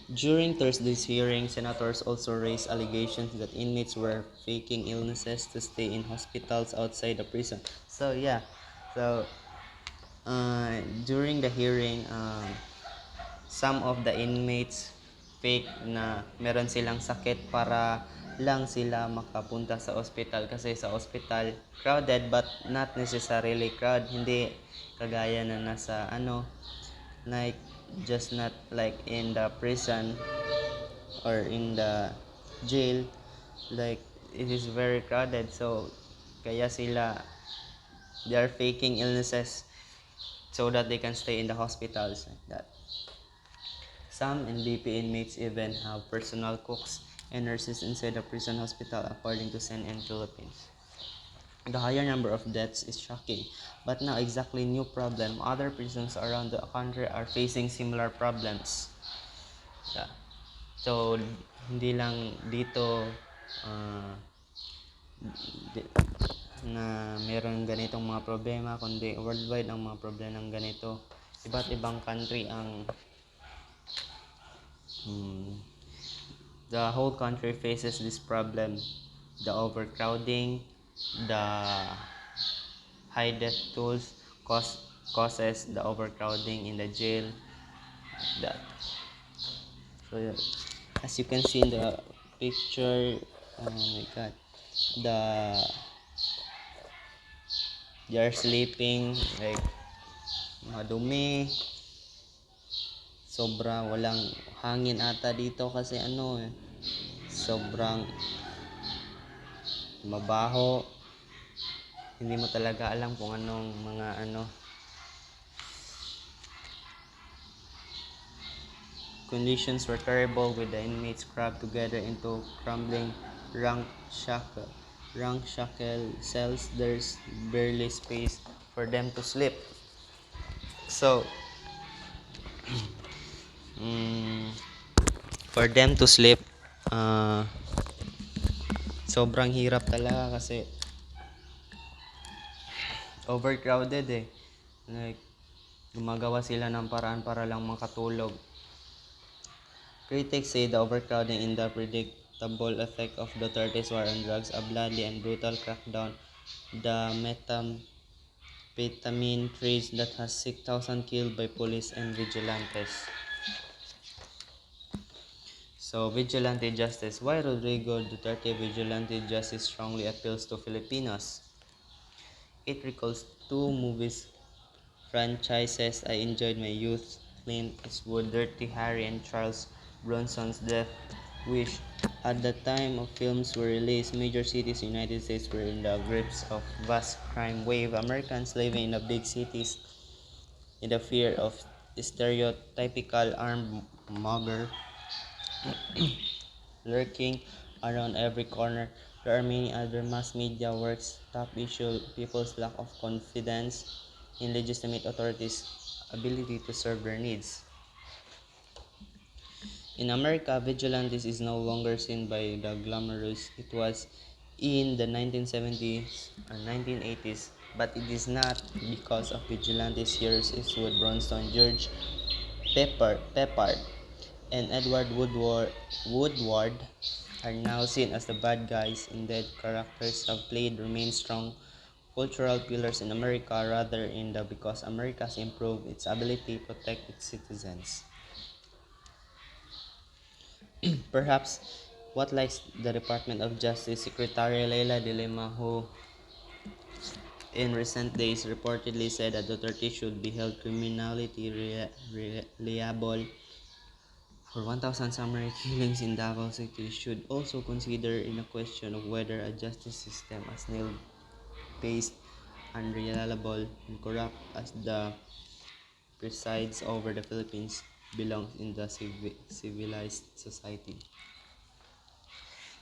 Speaker 1: During Thursday's hearing, senators also raised allegations that inmates were faking illnesses to stay in hospitals outside the prison. So yeah, so during the hearing, some of the inmates fake na meron silang sakit para lang sila makapunta sa ospital, kasi sa ospital crowded but not necessarily crowd, hindi kagaya na nasa like just not like in the prison or in the jail, like it is very crowded, so kaya they are faking illnesses so that they can stay in the hospitals like that. Some NBP inmates even have personal cooks and nurses inside the prison hospital, according to CNN Philippines. The higher number of deaths is shocking, but not exactly new problem. Other prisons around the country are facing similar problems. Yeah. So, hindi lang dito na meron ganitong mga problema, kundi worldwide ang mga problema ng ganito. Iba't ibang country ang the whole country faces this problem, the overcrowding, the high death tolls causes the overcrowding in the jail, that. So yeah, as you can see in the picture, oh my god, they are sleeping like madumi, sobra walang hangin ata dito kasi sobrang mabaho, hindi mo talaga alam kung anong mga conditions were terrible, with the inmates crammed together into crumbling ramshackle cells. There's barely space for them to sleep. So mm, for them to sleep, uh, sobrang hirap talaga kasi overcrowded eh. Like, gumagawa sila ng paraan para lang makatulog. Critics say the overcrowding and the predictable effect of Duterte's war on drugs, a bloody and brutal crackdown, the methamphetamine craze that has 6,000 killed by police and vigilantes. So, vigilante justice. Why Rodrigo Duterte vigilante justice strongly appeals to Filipinos? It recalls two movies franchises I enjoyed my youth: Clint Eastwood, Dirty Harry, and Charles Bronson's Death Wish. At the time of films were released, major cities in the United States were in the grips of vast crime wave. Americans living in the big cities in the fear of stereotypical armed mugger lurking around every corner. There are many other mass media works. Top issue: people's lack of confidence in legitimate authorities' ability to serve their needs. In America, vigilantes is no longer seen by the glamorous it was in the 1970s or 1980s, but it is not because of vigilantes heroes Eastwood, Bronson, George Peppard, and Edward Woodward are now seen as the bad guys. Indeed, characters have played remain strong cultural pillars in America rather in the because America has improved its ability to protect its citizens. Perhaps what likes the Department of Justice Secretary Leila de Lima, who in recent days reportedly said that Duterte should be held criminally liable for 1,000 summary killings in Davao City, should also consider in a question of whether a justice system as nail-based, unreliable, and corrupt as the presides over the Philippines belongs in the civilized society.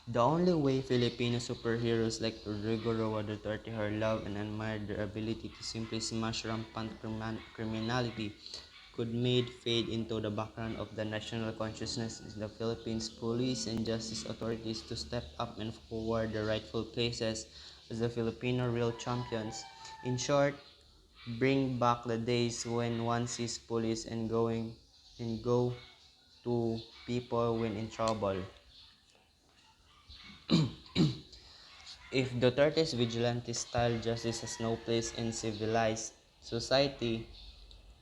Speaker 1: The only way Filipino superheroes like Rodrigo Roa Duterte are loved and admired their ability to simply smash rampant criminality could made fade into the background of the national consciousness is the Philippines police and justice authorities to step up and forward their rightful places as the Filipino real champions. In short, bring back the days when one sees police and go to people when in trouble. If Duterte's vigilante-style justice has no place in civilized society,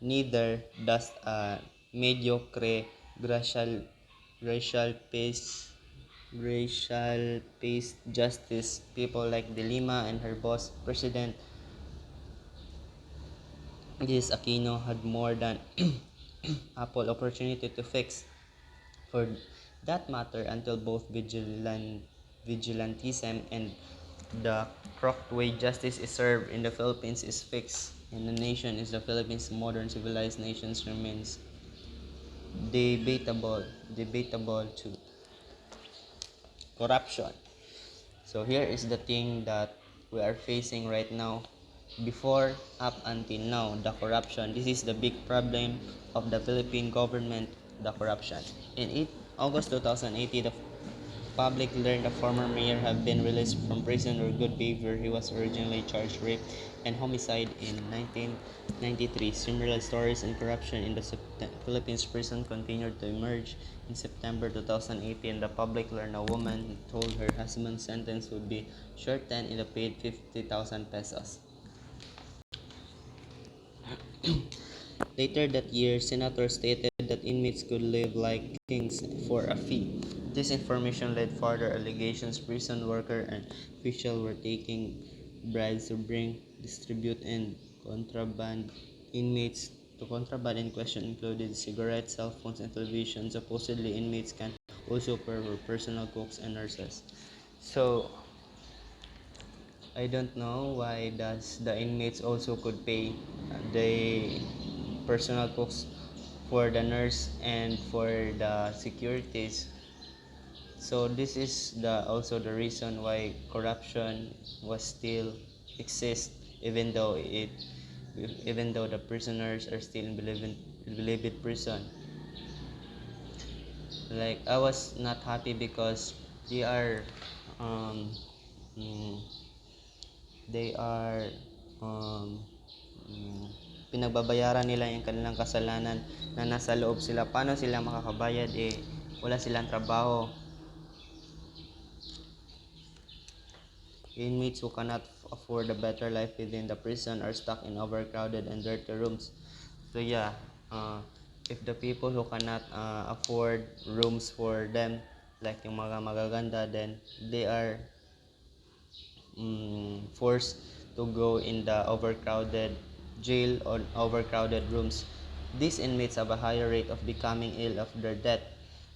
Speaker 1: neither does a mediocre racial racial pace racial-based justice. People like De Lima and her boss, President Gis Aquino, had more than ample opportunity to fix. For that matter, until both vigilantism and the correct way justice is served in the Philippines is fixed, and the nation is the Philippines modern civilized nations remains debatable to corruption. So here is the thing that we are facing right now. Before, up until now, the corruption. This is the big problem of the Philippine government, the corruption. In August 2018, the public learned the former mayor had been released from prison for good behavior. He was originally charged rape and homicide in 1993. Similar stories and corruption in the Philippines prison continued to emerge. In September 2018, the public learned a woman told her husband's sentence would be shortened and paid 50,000 pesos. Later that year, senators stated that inmates could live like kings for a fee. This information led further allegations prison workers and officials were taking bribes to bring, distribute, and contraband inmates. The contraband in question included cigarettes, cell phones, and television. Supposedly, inmates can also pay for personal cooks and nurses. So, I don't know why does the inmates also could pay the personal cooks for the nurse and for the securities. So this is the also the reason why corruption was still exist even though the prisoners are still in believed prison. Like I was not happy because they are um mm, they are um mm, pinagbabayaran nila yung kanilang kasalanan na nasa loob sila. Paano sila makakabayad wala silang trabaho. Inmates who cannot afford a better life within the prison are stuck in overcrowded and dirty rooms. So yeah, if the people who cannot afford rooms for them, like yung mga magaganda, then they are forced to go in the overcrowded jail or overcrowded rooms. These inmates have a higher rate of becoming ill of their death.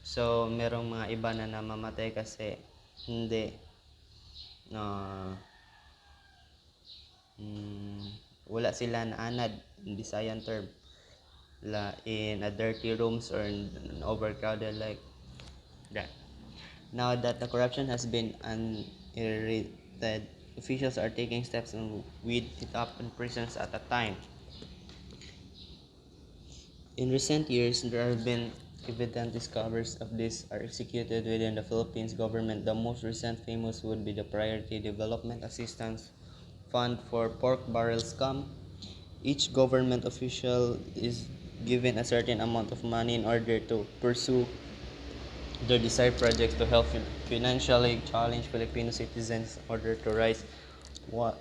Speaker 1: So, merong mga iba na namamatay kasi hindi uh, mm, wala sila naanad in Visayan term in a dirty rooms or in an overcrowded like that. Now that the corruption has been uneradicted, officials are taking steps to weed it up in prisons at a time. In recent years, there have been evident discoveries of this are executed within the Philippines government. The most recent famous would be the Priority Development Assistance Fund for Pork Barrel Scam. Each government official is given a certain amount of money in order to pursue their desired projects to help financially challenged Filipino citizens in order to rise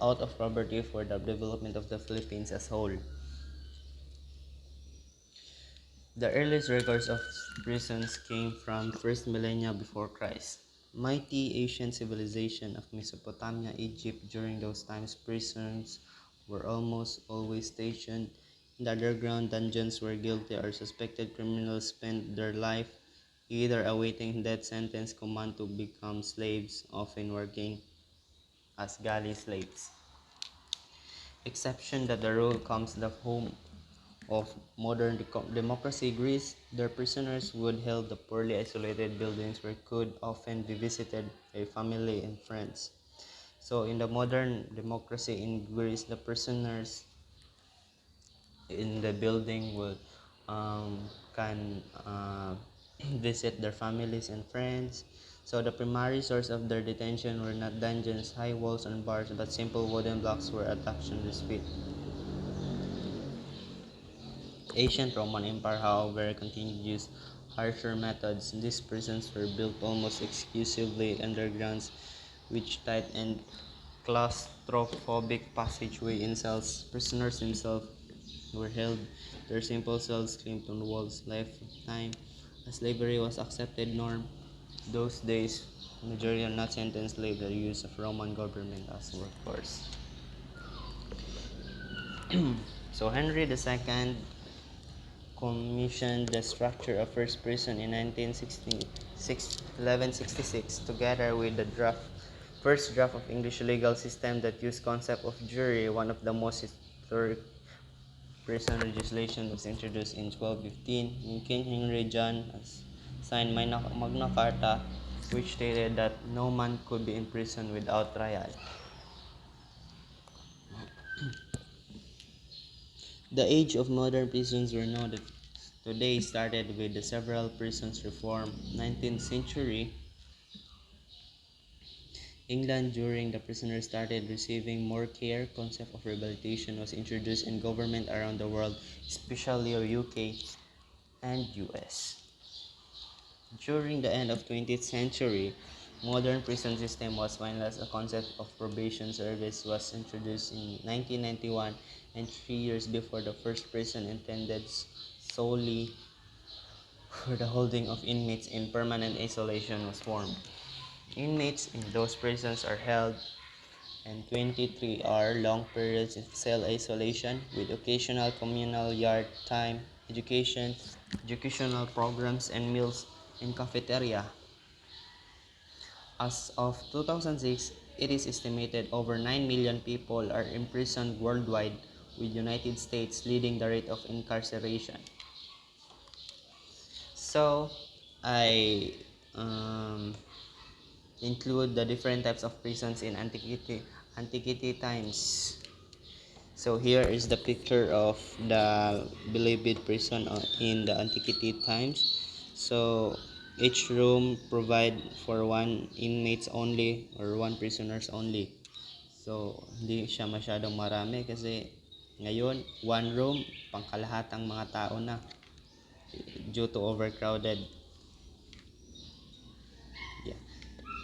Speaker 1: out of poverty for the development of the Philippines as whole. The earliest records of prisons came from first millennia before Christ. Mighty ancient civilization of Mesopotamia, Egypt, during those times prisons were almost always stationed in the underground dungeons where guilty or suspected criminals spent their life either awaiting death sentence command to become slaves, often working as galley slaves. Exception that the rule comes the home of modern democracy Greece, their prisoners would held the poorly isolated buildings where could often be visited by family and friends. So in the modern democracy in Greece, the prisoners in the building will can visit their families and friends. So the primary source of their detention were not dungeons, high walls, and bars, but simple wooden blocks where attached on the feet. Ancient Roman Empire, however, continued to use harsher methods. These prisons were built almost exclusively underground, which tight and claustrophobic passageway in cells. Prisoners themselves were held their simple cells clamped on walls. Lifetime slavery was accepted norm. Those days, majority are not sentenced slave the use of Roman government as workforce. So Henry II commissioned the structure of first prison in 1166 together with the first draft of English legal system that used concept of jury. One of the most historic prison legislation was introduced in 1215 when King Henry John signed Magna Carta, which stated that no man could be imprisoned without trial. The age of modern prisons were noted today started with the several prisons reform. 19th century England during the prisoners started receiving more care. Concept of rehabilitation was introduced in government around the world, especially UK and US. During the end of 20th century, modern prison system was finalized. A concept of probation service was introduced in 1991 and 3 years before the first prison intended solely for the holding of inmates in permanent isolation was formed. Inmates in those prisons are held in 23-hour long periods of cell isolation with occasional communal yard time, educational programs, and meals in cafeteria. As of 2006, it is estimated over 9 million people are imprisoned worldwide, with United States leading the rate of incarceration. So, I include the different types of prisons in antiquity times. So here is the picture of the beloved prison in the antiquity times. So Each room provide for one inmates only or one prisoners only. So, hindi siya masyadong marami kasi ngayon, one room, pangkalahatang mga tao na due to overcrowded. Yeah.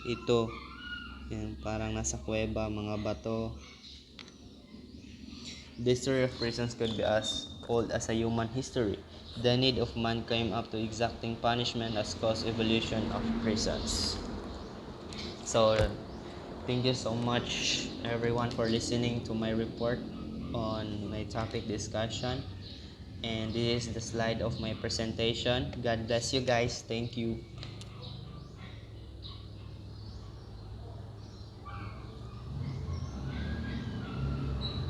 Speaker 1: Ito, yan, parang nasa kuweba, mga bato. The history of prisons could be as old as a human history. The need of man came up to exacting punishment as caused evolution of prisons. So, thank you so much everyone for listening to my report on my topic discussion. And this is the slide of my presentation. God bless you guys. Thank you.